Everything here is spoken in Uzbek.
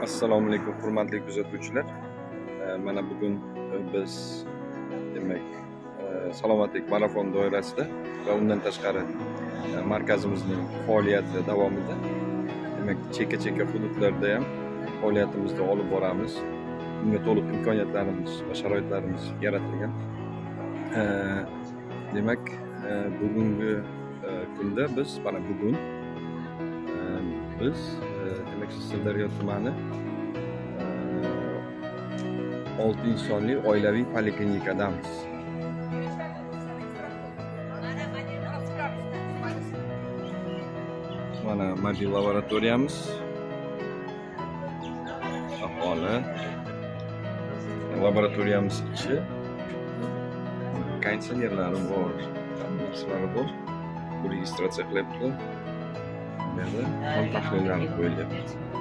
Assalomu alaykum hurmatli kuzatuvchilar. Mana bugun biz demak salomatlik marafon doirasida va undan tashqari markazimizning faoliyati davomida demak chekka hududlarda ham faoliyatimizni olib boramiz. Bunga to'liq imkoniyatlarimiz va sharoitlarimiz yaratilgan. Demak bugungi kunda biz mana bugun biz demak Sirdaryo tumani 6 insonli oilaviy poliklinikadamiz. Mana mobil laboratoriyamiz, aholi, laboratoriyamiz ichi konditsionerlari bor, narsalari bor. Bu registratsiya qilyapti. Bu yerda qon tahlillari qo'yilyapti.